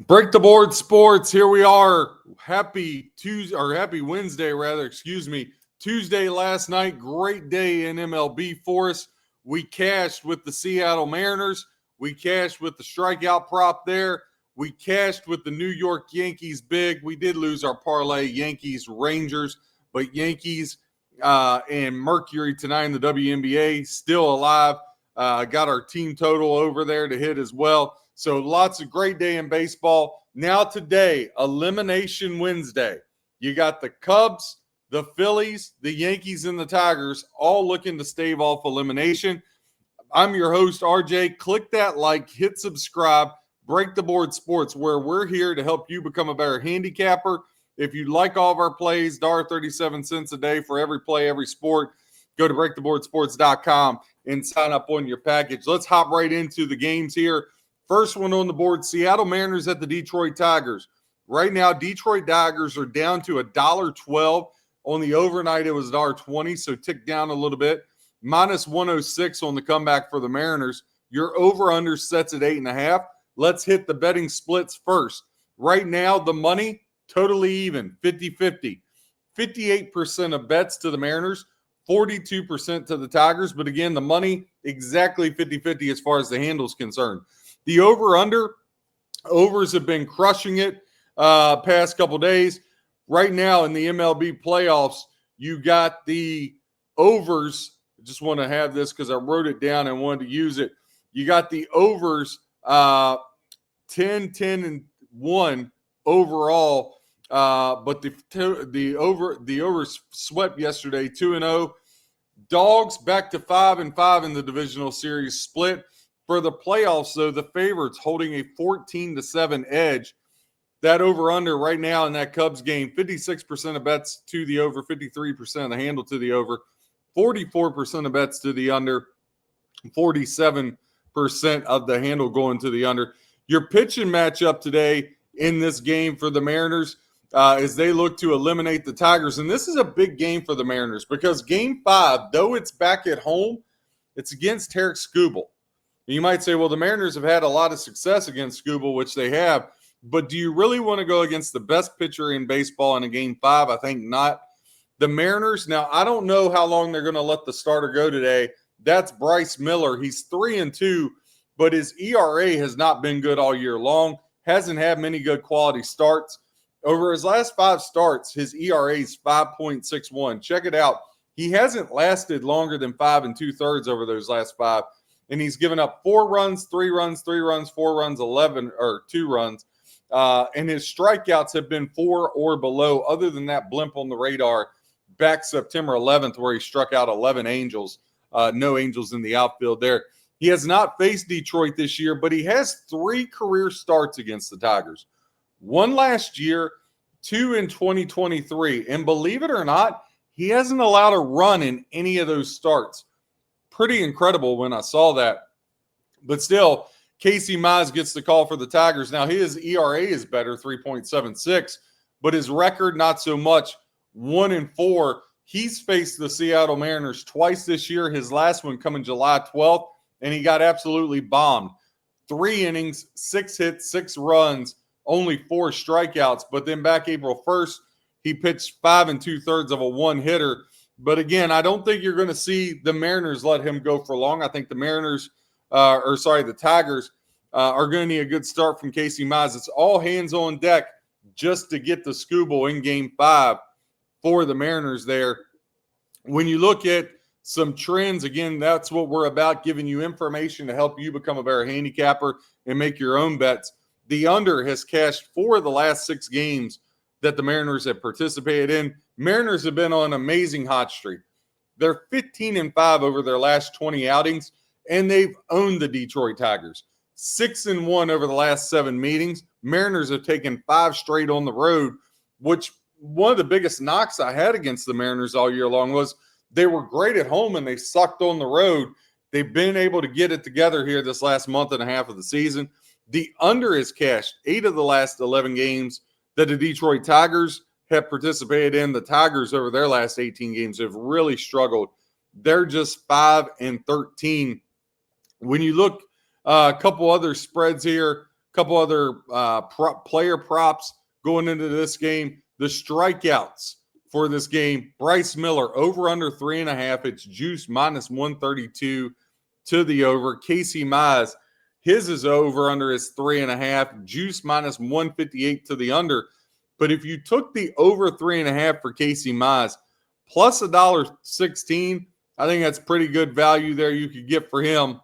Break the board sports. Here we are. Happy Tuesday, or happy Wednesday, rather. Excuse me. Tuesday last night. Great day in MLB for us. We cashed with the Seattle Mariners. We cashed with the strikeout prop there. We cashed with the New York Yankees big. We did lose our parlay, Yankees, Rangers, but Yankees and Mercury tonight in the WNBA still alive. Got our team total over there to hit as well. So lots of great day in baseball. Now today, Elimination Wednesday. You got the Cubs, the Phillies, the Yankees, and the Tigers all looking to stave off elimination. I'm your host, RJ. Click that like, hit subscribe, Break the Board Sports, where we're here to help you become a better handicapper. If you like all of our plays, $1.37 a day for every play, every sport. Go to breaktheboardsports.com and sign up on your package. Let's hop right into the games here. First one on the board, Seattle Mariners at the Detroit Tigers. Right now, Detroit Tigers are down to $1.12. On the overnight, it was $1.20, so ticked down a little bit. Minus 106 on the comeback for the Mariners. Your over-under sets at 8.5. Let's hit the betting splits first. Right now, the money, totally even, 50-50. 58% of bets to the Mariners, 42% to the Tigers. But again, the money, exactly 50-50 as far as the handle is concerned. The over-under, overs have been crushing it past couple days. Right now in the MLB playoffs, you got the overs. I just want to have this because I wrote it down and wanted to use it. You got the overs 10, 10, and 1 overall. But the overs swept yesterday 2-0. Dogs back to 5-5 in the divisional series split. For the playoffs, though, the favorites holding a 14-7 edge. That over-under right now in that Cubs game, 56% of bets to the over, 53% of the handle to the over, 44% of bets to the under, 47% of the handle going to the under. Your pitching matchup today in this game for the Mariners as they look to eliminate the Tigers. And this is a big game for the Mariners because Game 5, though it's back at home, it's against Tarek Skubal. You might say, well, the Mariners have had a lot of success against Skubal, which they have. But do you really want to go against the best pitcher in baseball in a Game 5? I think not. The Mariners, now, I don't know how long they're going to let the starter go today. That's Bryce Miller. He's 3-2, but his ERA has not been good all year long. Hasn't had many good quality starts. Over his last 5 starts, his ERA is 5.61. Check it out. He hasn't lasted longer than 5 2/3 over those last 5. And he's given up 4 runs, 3 runs, 3 runs, 4 runs, 2 runs. And his strikeouts have been 4 or below. Other than that blimp on the radar back September 11th where he struck out 11 Angels. No Angels in the outfield there. He has not faced Detroit this year, but he has 3 career starts against the Tigers. 1 last year, 2 in 2023. And believe it or not, he hasn't allowed a run in any of those starts. Pretty incredible when I saw that. But still, Casey Mize gets the call for the Tigers. Now, his ERA is better, 3.76, but his record, not so much, 1-4. He's faced the Seattle Mariners twice this year. His last one coming July 12th, and he got absolutely bombed. 3 innings, 6 hits, 6 runs, only 4 strikeouts. But then back April 1st, he pitched 5 2/3 of a 1-hitter. But again, I don't think you're going to see the Mariners let him go for long. I think the the Tigers are going to need a good start from Casey Mize. It's all hands on deck just to get the Skubal in Game 5 for the Mariners there. When you look at some trends, again, that's what we're about, giving you information to help you become a better handicapper and make your own bets. The under has cashed 4 of the last 6 games that the Mariners have participated in. Mariners have been on an amazing hot streak. They're 15-5 over their last 20 outings, and they've owned the Detroit Tigers. 6-1 over the last 7 meetings. Mariners have taken 5 straight on the road, which one of the biggest knocks I had against the Mariners all year long was they were great at home and they sucked on the road. They've been able to get it together here this last month and a half of the season. The under is cashed 8 of the last 11 games that the Detroit Tigers have participated in. The Tigers over their last 18 games have really struggled. They're just 5-13. When you look a couple other spreads here, a couple other player props going into this game. The strikeouts for this game, Bryce Miller, over under 3.5. It's juice minus 132 to the over. Casey Mize, his is over under his 3.5. Juice minus 158 to the under. But if you took the over 3.5 for Casey Mize, plus $1.16, I think that's pretty good value there you could get for him.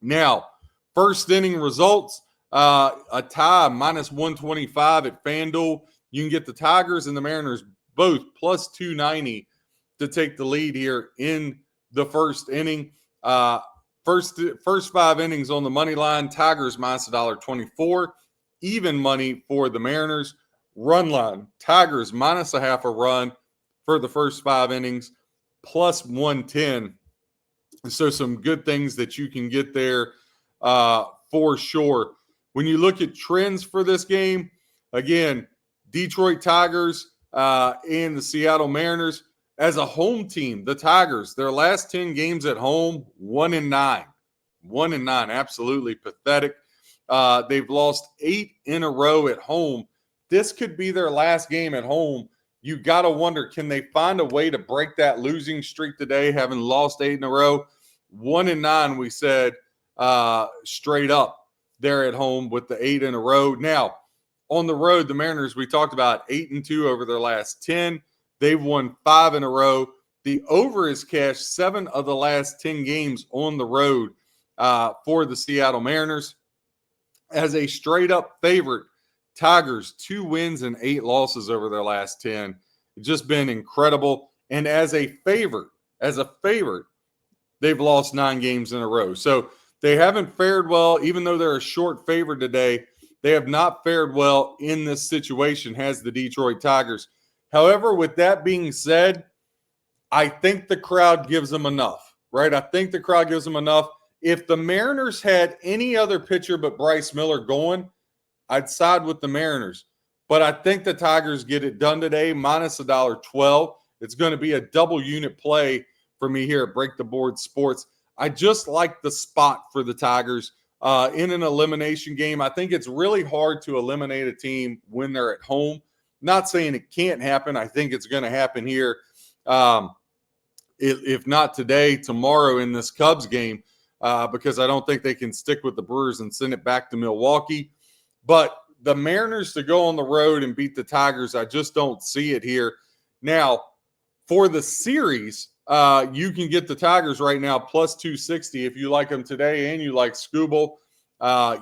Now, first inning results, a tie, minus 125 at FanDuel. You can get the Tigers and the Mariners both plus 290 to take the lead here in the first inning. First 5 innings on the money line, Tigers minus $1.24. Even money for the Mariners. Run line, Tigers minus a half a run for the first 5 innings, plus 110. So some good things that you can get there for sure. When you look at trends for this game, again, Detroit Tigers and the Seattle Mariners, as a home team, the Tigers, their last 10 games at home, 1-9. 1-9, absolutely pathetic. They've lost 8 in a row at home. This could be their last game at home. You got to wonder, can they find a way to break that losing streak today, having lost 8 in a row? 1-9, we said, straight up there at home with the 8 in a row. Now, on the road, the Mariners, we talked about 8-2 over their last 10. They've won 5 in a row. The over is cashed 7 of the last 10 games on the road for the Seattle Mariners. As a straight-up favorite, Tigers, 2 wins and 8 losses over their last 10. It's just been incredible. And as a favorite, they've lost 9 games in a row. So they haven't fared well, even though they're a short favorite today. They have not fared well in this situation, has the Detroit Tigers. However, with that being said, I think the crowd gives them enough, right? I think the crowd gives them enough. If the Mariners had any other pitcher but Bryce Miller going, I'd side with the Mariners. But I think the Tigers get it done today, minus $1.12. It's going to be a double unit play for me here at Break the Board Sports. I just like the spot for the Tigers in an elimination game. I think it's really hard to eliminate a team when they're at home. Not saying it can't happen. I think it's going to happen here. If not today, tomorrow in this Cubs game, because I don't think they can stick with the Brewers and send it back to Milwaukee. But the Mariners to go on the road and beat the Tigers, I just don't see it here. Now, for the series, you can get the Tigers right now plus 260 if you like them today and you like Scooble.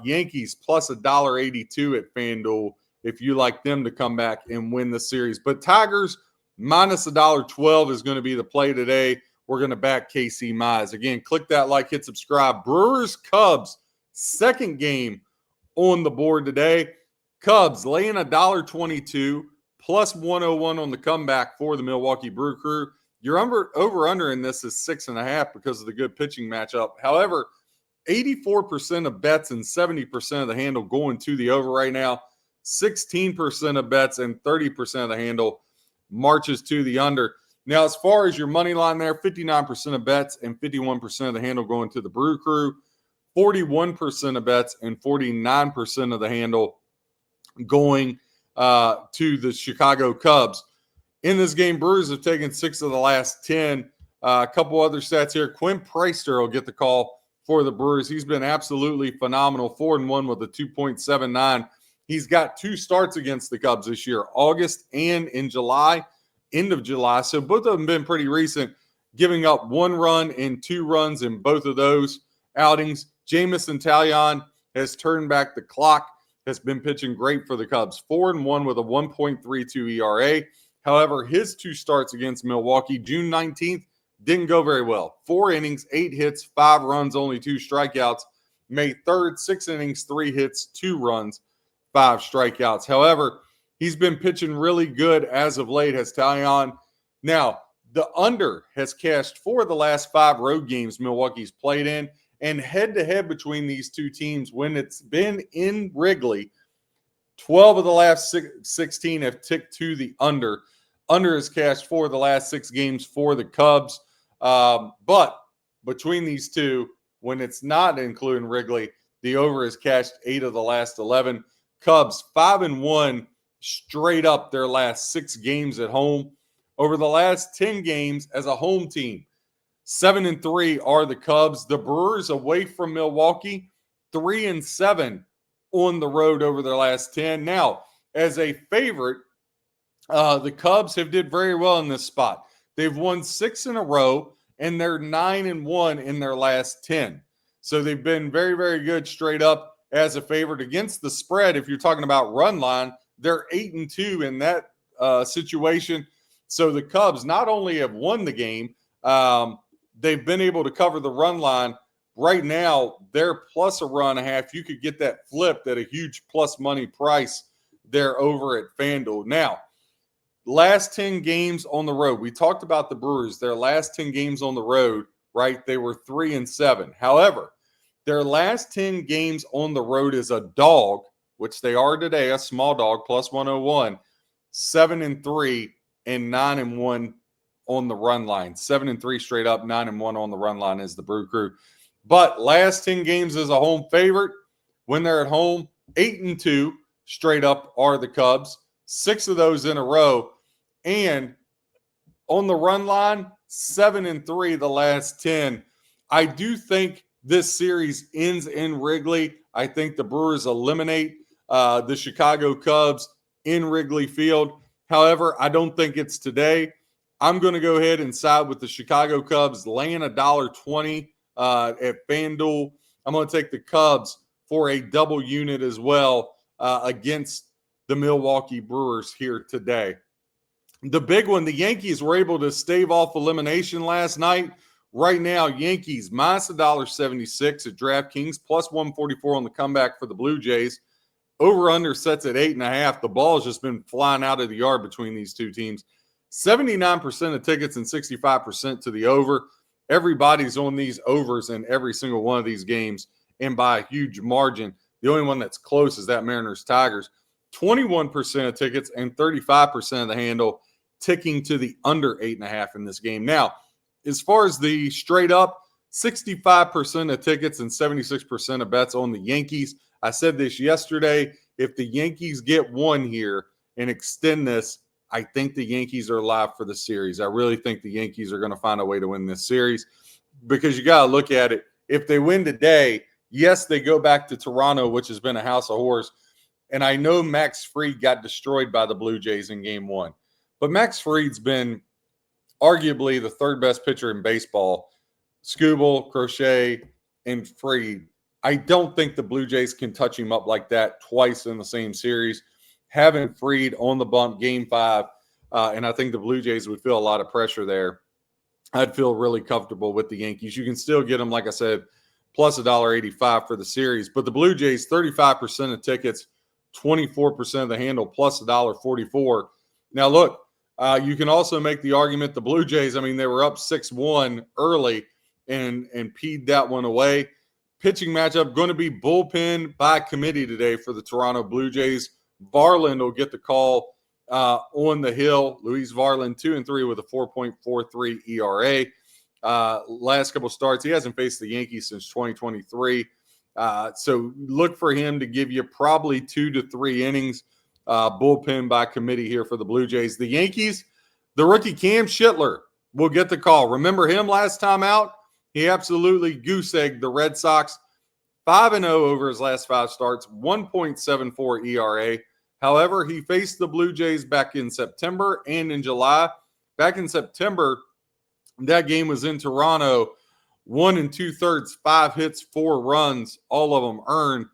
Yankees plus $1.82 at FanDuel if you like them to come back and win the series. But Tigers minus $1.12 is going to be the play today. We're going to back Casey Mize. Again, click that like, hit subscribe. Brewers, Cubs, second game on the board today. Cubs laying $1.22 plus 101 on the comeback for the Milwaukee Brew Crew. Your over-under in this is 6.5 because of the good pitching matchup. However, 84% of bets and 70% of the handle going to the over right now. 16% of bets and 30% of the handle marches to the under. Now, as far as your money line there, 59% of bets and 51% of the handle going to the Brew Crew. 41% of bets and 49% of the handle going to the Chicago Cubs. In this game, Brewers have taken 6 of the last 10. A couple other stats here. Quinn Priester will get the call for the Brewers. He's been absolutely phenomenal. 4-1 with a 2.79. He's got 2 starts against the Cubs this year, August and in July, end of July. So both of them been pretty recent, giving up 1 run and 2 runs in both of those outings. Jamison Talion has turned back the clock, has been pitching great for the Cubs. 4-1 with a 1.32 ERA. However, his 2 starts against Milwaukee, June 19th, didn't go very well. 4 innings, 8 hits, 5 runs, only 2 strikeouts. May 3rd, 6 innings, 3 hits, 2 runs, 5 strikeouts. However, he's been pitching really good as of late, has Talion. Now, the under has cashed 4 of the last 5 road games Milwaukee's played in. And head-to-head between these 2 teams, when it's been in Wrigley, 12 of the last 16 have ticked to the under. Under has cashed 4 of the last 6 games for the Cubs. But between these 2, when it's not including Wrigley, The over has cashed 8 of the last 11. Cubs 5-1 straight up their last 6 games at home. Over the last 10 games as a home team, 7-3 are the Cubs. The Brewers away from Milwaukee, 3-7 on the road over their last 10. Now, as a favorite, the Cubs have did very well in this spot. They've won 6 in a row, and they're 9-1 in their last 10. So they've been very, very good straight up as a favorite against the spread. If you're talking about run line, they're 8-2 in that situation. So the Cubs not only have won the game, they've been able to cover the run line. Right now, they're plus a run and a half. You could get that flipped at a huge plus money price there over at FanDuel. Now, last 10 games on the road. We talked about the Brewers. Their last 10 games on the road, right? They were 3-7. However, their last 10 games on the road is a dog, which they are today, a small dog, plus 101, 7-3 and 9-1 on the run line. 7-3 straight up, 9-1 on the run line is the Brew Crew. But last 10 games as a home favorite, when they're at home, 8-2 straight up are the Cubs. 6 of those in a row. And on the run line, 7-3 the last 10. I do think this series ends in Wrigley. I think the Brewers eliminate the Chicago Cubs in Wrigley Field. However, I don't think it's today. I'm going to go ahead and side with the Chicago Cubs, laying $1.20 at FanDuel. I'm going to take the Cubs for a double unit as well against the Milwaukee Brewers here today. The big one, the Yankees were able to stave off elimination last night. Right now, Yankees minus $1.76 at DraftKings, plus 144 on the comeback for the Blue Jays. Over-under sets at 8.5. The ball has just been flying out of the yard between these two teams. 79% of tickets and 65% to the over. Everybody's on these overs in every single one of these games, and by a huge margin. The only one that's close is that Mariners Tigers. 21% of tickets and 35% of the handle ticking to the under 8.5 in this game. Now, as far as the straight up, 65% of tickets and 76% of bets on the Yankees. I said this yesterday. If the Yankees get one here and extend this, I think the Yankees are live for the series. I really think the Yankees are going to find a way to win this series because you got to look at it. If they win today, yes, they go back to Toronto, which has been a house of horrors. And I know Max Fried got destroyed by the Blue Jays in game 1. But Max Fried's been arguably the third best pitcher in baseball. Skubal, Crochet, and Fried. I don't think the Blue Jays can touch him up like that twice in the same series. Having Fried on the bump game 5, and I think the Blue Jays would feel a lot of pressure there. I'd feel really comfortable with the Yankees. You can still get them, like I said, plus $1.85 for the series. But the Blue Jays, 35% of tickets, 24% of the handle, plus $1.44. Now, look, you can also make the argument the Blue Jays, I mean, they were up 6-1 early and peed that one away. Pitching matchup going to be bullpen by committee today for the Toronto Blue Jays. Varland will get the call on the hill. Luis Varland, 2-3 with a 4.43 ERA. Last couple starts, he hasn't faced the Yankees since 2023. So look for him to give you probably 2 to 3 innings. Bullpen by committee here for the Blue Jays. The Yankees, the rookie Cam Schittler will get the call. Remember him last time out? He absolutely goose-egged the Red Sox. 5-0 over his last 5 starts, 1.74 ERA. However, he faced the Blue Jays back in September and in July. Back in September, that game was in Toronto. 1 2/3, 5 hits, 4 runs, all of them earned.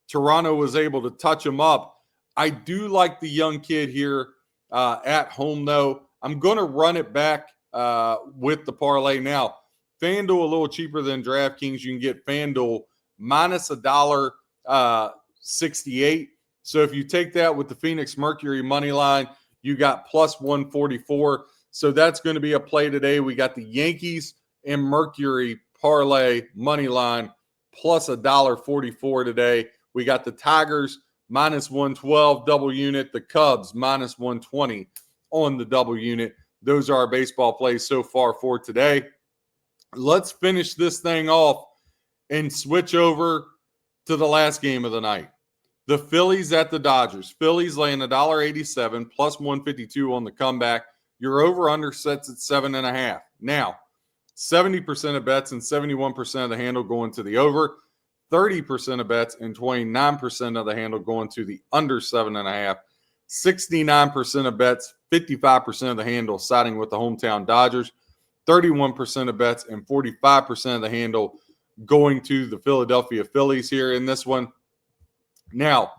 Toronto was able to touch him up. I do like the young kid here at home, though. I'm going to run it back with the parlay now. FanDuel a little cheaper than DraftKings. You can get FanDuel minus $1.68. So if you take that with the Phoenix Mercury money line, you got plus 144. So that's going to be a play today. We got the Yankees and Mercury parlay money line plus $1.44 today. We got the Tigers minus 112 double unit, the Cubs minus 120 on the double unit. Those are our baseball plays so far for today. Let's finish this thing off and switch over to the last game of the night. The Phillies at the Dodgers. Phillies laying $1.87 plus 152 on the comeback. Your over-under sets at 7.5. Now, 70% of bets and 71% of the handle going to the over. 30% of bets and 29% of the handle going to the under 7.5. 69% of bets, 55% of the handle siding with the hometown Dodgers. 31% of bets and 45% of the handle going to the Philadelphia Phillies here in this one. Now,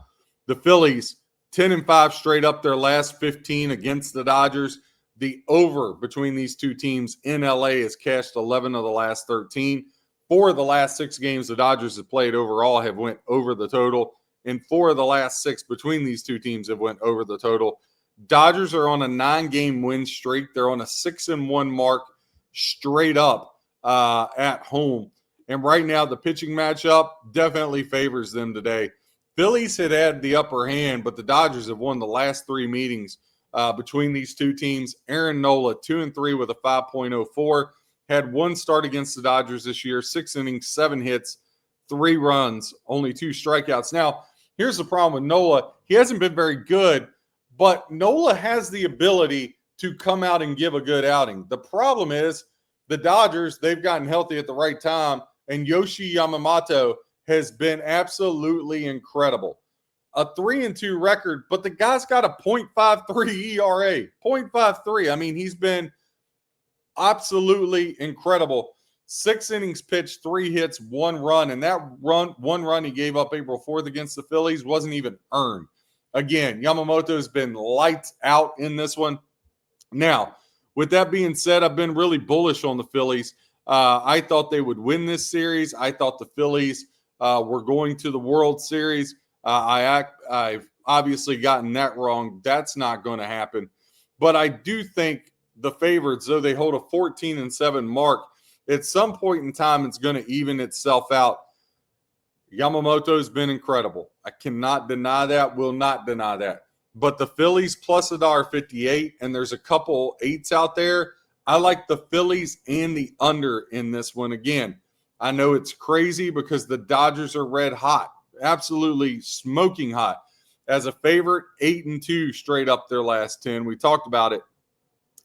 the Phillies, 10-5 straight up their last 15 against the Dodgers. The over between these two teams in LA has cashed 11 of the last 13. 4 of the last 6 games the Dodgers have played overall have went over the total, and 4 of the last 6 between these two teams have went over the total. Dodgers are on a 9-game win streak. They're on a 6-1 mark straight up at home. And right now, the pitching matchup definitely favors them today. Phillies had the upper hand, but the Dodgers have won the last 3 meetings between these two teams. Aaron Nola, 2-3 with a 5.04. Had 1 start against the Dodgers this year, 6 innings, 7 hits, 3 runs, only 2 strikeouts. Now, here's the problem with Nola. He hasn't been very good, but Nola has the ability to come out and give a good outing. The problem is the Dodgers, they've gotten healthy at the right time, and Yoshi Yamamoto has been absolutely incredible. A 3-2 record, but the guy's got a .53 ERA. .53. I mean, he's been absolutely incredible. 6 innings pitched, 3 hits, 1 run, and that one run he gave up April 4th against the Phillies wasn't even earned. Again, Yamamoto's been lights out in this one. Now, with that being said, I've been really bullish on the Phillies. I thought they would win this series. I thought the Phillies were going to the World Series. I've obviously gotten that wrong. That's not going to happen. But I do think the favorites, though they hold a 14-7 mark, at some point in time, it's going to even itself out. Yamamoto's been incredible. I cannot deny that, will not deny that. But the Phillies plus $1.58, and there's a couple 8s out there. I like the Phillies and the under in this one. Again, I know it's crazy because the Dodgers are red hot, absolutely smoking hot. As a favorite, 8-2 straight up their last 10. We talked about it.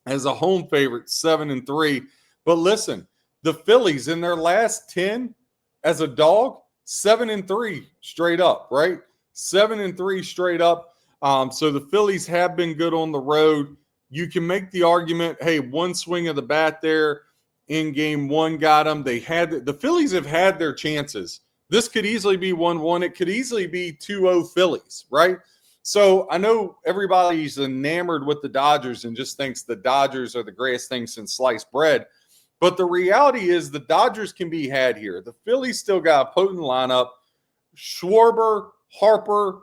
As a home favorite, 7-3. But listen, the Phillies in their last 10 as a dog, 7-3 straight up, right? 7-3 straight up. So the Phillies have been good on the road. You can make the argument, hey, one swing of the bat there in game 1 got them. The Phillies have had their chances. This could easily be 1-1. It could easily be 2-0 Phillies, right? So I know everybody's enamored with the Dodgers and just thinks the Dodgers are the greatest thing since sliced bread. But the reality is the Dodgers can be had here. The Phillies still got a potent lineup. Schwarber, Harper,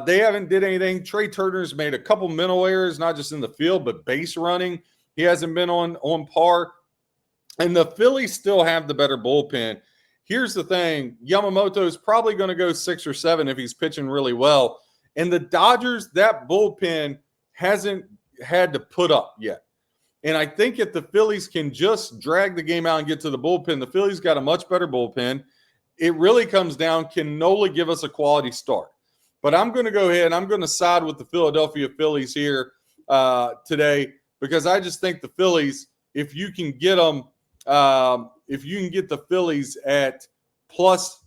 they haven't did anything. Trey Turner's made a couple mental errors, not just in the field, but base running. He hasn't been on par. And the Phillies still have the better bullpen. Here's the thing. Yamamoto is probably going to go 6 or 7 if he's pitching really well. And the Dodgers, that bullpen hasn't had to put up yet. And I think if the Phillies can just drag the game out and get to the bullpen, the Phillies got a much better bullpen. It really comes down, can Nola give us a quality start? But I'm going to go ahead and I'm going to side with the Philadelphia Phillies here today because I just think the Phillies, if you can get them, if you can get the Phillies at plus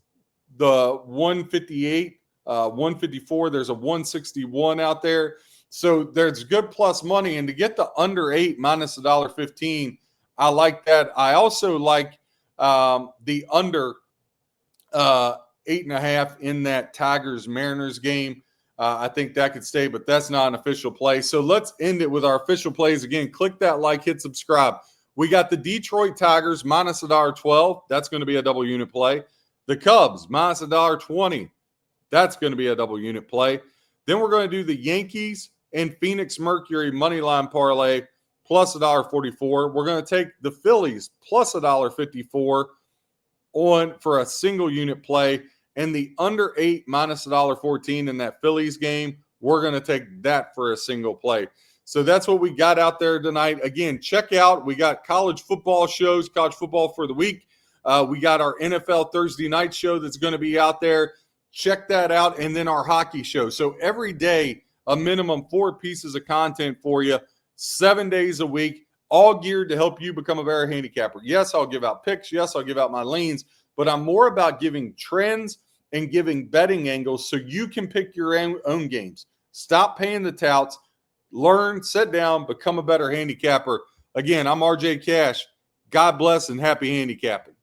the 158, 154, there's a 161 out there. So there's good plus money. And to get the under 8 minus $1.15, I like that. I also like the under 8.5 in that Tigers-Mariners game. I think that could stay, but that's not an official play. So let's end it with our official plays. Again, click that like, hit subscribe. We got the Detroit Tigers minus $1.12. That's going to be a double unit play. The Cubs minus $1.20. That's going to be a double unit play. Then we're going to do the Yankees and Phoenix Mercury money line parlay plus $1.44. We're going to take the Phillies plus $1.54 on for a single unit play, and the under 8 minus $1.14 in that Phillies game. We're going to take that for a single play. So that's what we got out there tonight. Again, check out, we got college football shows, college football for the week. We got our NFL Thursday night show that's going to be out there. check that out. And then our hockey show. So every day, a minimum 4 pieces of content for you, 7 days a week, all geared to help you become a better handicapper. Yes, I'll give out picks. Yes, I'll give out my leans, but I'm more about giving trends and giving betting angles so you can pick your own games. Stop paying the touts. Learn, sit down, become a better handicapper. Again, I'm RJ Cash. God bless and happy handicapping.